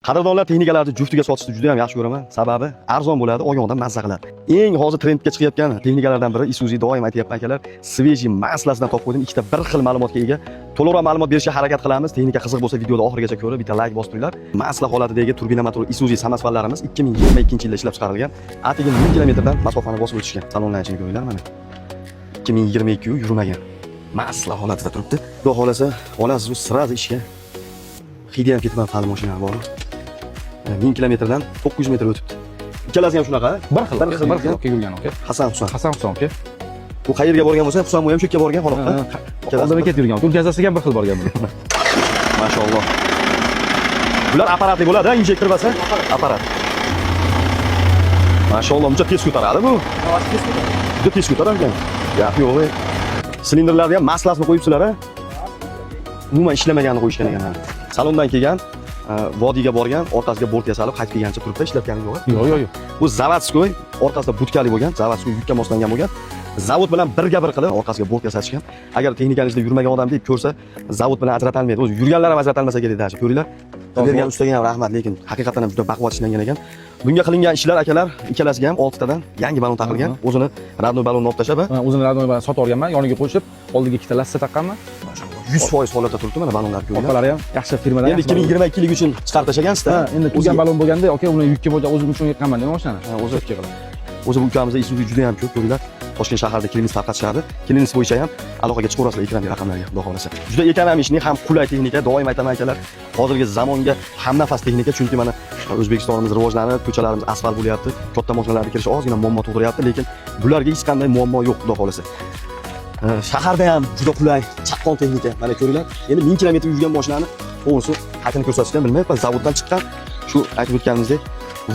Qadrdonlar, texnikalarni juftiga sotishni juda ham yaxshi ko'raman. Sababi arzon bo'ladi, oyog'idan mazza qiladi. Eng hozir trendga chiqayotgan texnikalardan biri Isuzu, doim aytayapman akalar, svejiy maslasidan topib qo'ydim. Ikkita bir xil ma'lumotga ega. To'liqroq ma'lumot berishga harakat qilamiz. Texnika qiziq bo'lsa videoni oxirigacha ko'rib, bitta like bosib turinglar. Masla holatidagi turbina motorli Isuzu samospallarimiz 2022-yilda ishlab chiqarilgan. Atigi 1000 kilometrdan masofani bosib o'tishgan. Salondan ichini ko'ringlar mana. 2022 yurmagan. Masla holatida turibdi. Xudo xolasa, olasiz u sirasi ishga. Hidi ham ketib hali mashina bor. 1000 kilometrdan 900 metr o'tibdi. Ikkalasi ham shunaqa. Bir xil yurgan aka. Hasan Husan aka. Bu qayerga borgan bo'lsa, Husan ham shu yerga borgan holatda. Oldinga ketib yurgan. O'tkazasiga ham bir xil borgan bu. Mashalloh. Bular apparatli bo'ladi, injektor bo'lsa, apparat. Mashalloh, uncha tez ko'taradi bu. Juda tez ko'tararkan. Gap yo'q. Silindrlarga ham maslasini qo'yibsizlar, ha? Umuman ishlamaganini qo'yishgan ekanlar. Salondan kelgan, vodiyga borgan, orqasiga bort yasalib, qaytib kelgancha turibdi, ishlatgani yo'q. Yo'q. Bu zavodskoy, orqasida butkali bo'lgan, zavodskoy yukka moslangan bo'lgan. Zavod bilan birga bir qilib orqasiga bort yasatishgan. Agar texnikangizni yurmagan odam deb ko'rsa, zavod bilan ajratilmaydi. O'zi yurganlar ham ajratilmasa kerak dashi. Ko'ringlar. Bergan ustaga ham rahmat, lekin haqiqatan ham juda baquvvat ishlangan ekan. Bunga qilingan ishlar akalar, ikkalasiga ham 6 tadan yangi balon taqilgan. O'zini radnoy balonni olib tashlab, o'zini radnoy balonni sotib olganman, yoniga qo'shib, oldiga ikkita lassa taqqanman. 100% holatda turibdi mana balonlar ko'ringlar. Orqalari ham yaxshi firmadan. Endi 2022 uchun chiqarib tashlagan-sizda. Endi turgan balon bo'lganda, aka, uni yukka bo'lsa o'zim uchun yiqqanman nima mashinani. O'zi qilaman. O'zi bu ukamizda Isuzu juda ham ko'p ko'ringlar. Toshkent shahrida klinik tarqatishardi. Klinik bo'yicha ham aloqaga chiqaverasizlar ekrandagi raqamlarga, xudo xolasa. Juda ekonomik, ham qulay texnika, doim aytaman akalar. Hozirgi zamonga hamnafas texnika, chunki mana O'zbekistonimiz rivojlanib, ko'chalarimiz asfalt bo'lyapti. Katta mashinalarga kirish ozgina muammo tug'diryapti, lekin bularga hech qanday muammo yo'q, xudo xolasa. Shaharda ham juda qulay, chaqqon texnika. Mana ko'ringlar. Endi 1000 kilometr yurgan mashinani to'g'risi qaytini ko'rsatishdan bilmayapman. Zavoddan chiqqan shu aytib o'tganimizdek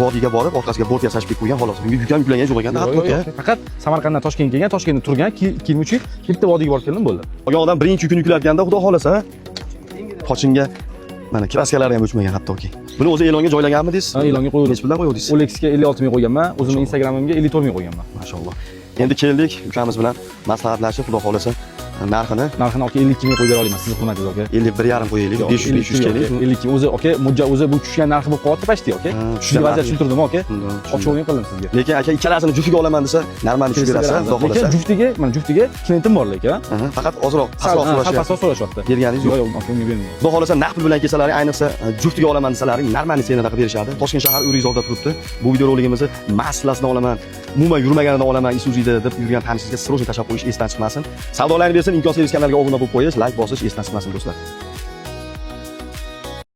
vodiyga borib, orqasiga bort yasashib qo'ygan xolos. Bunga yuk ham yuklangan yo'q ekan, hatto. Faqat Samarqanddan Toshkentga kelgan, Toshkentda turgan, keyin 3 yil bitta vodiyga borib keldim bo'ldi. Qolgan odam birinchi yukini yuklayotganda, xudo xolasa, qochinga mana kraskalari ham o'chmagan hattoki. Buni o'zi e'longa joylaganmidingiz? Ha, e'longa qo'ydim. Nech puldan qo'ydingiz? OLXga 56 ming qo'yganman, o'zimning Instagramimga 54 ming qo'yganman. Mashalloh. Endi keldik ukamiz bilan maslahatlashib, xudo xolasa, narxini aka 52 ming qo'yib bera olaman, sizni hurmatingiz aka. 51,5 qo'yaylik, 500 keling. 52 o'zi aka, mo'lja o'zi bu tushgan narxi bo'lib qolyapti pashti aka. Shunga vaziyat tushuntirdim aka. Ochib o'yin qildim sizga. Lekin aka ikkalasini juftiga olaman desa, normal ish berasiz, xudo xolasa. Lekin juftiga klientim bor lekin. Faqat ozroq pastroq so'rashyapti. Berganingiz yo'q. Yo'q, aka unga bermayman. Xudo xolasa naqd pul bilan kelsalaring, ayniqsa juftiga olaman desalaring, normal senada qilib berishadi. Toshkent shahar O'rikzorda turibdi. Bu video roligimizni maslasidan olaman, umuman yurmaganidan olaman Isuzu'da deb yurgan tanishingizga sirosini tashlab qo'yish esdan chiqmasin. Savdolarni bersin, Imkon Servis kanaliga obuna bo'lib qo'yish, like bosish esdan chiqmasin do'stlar.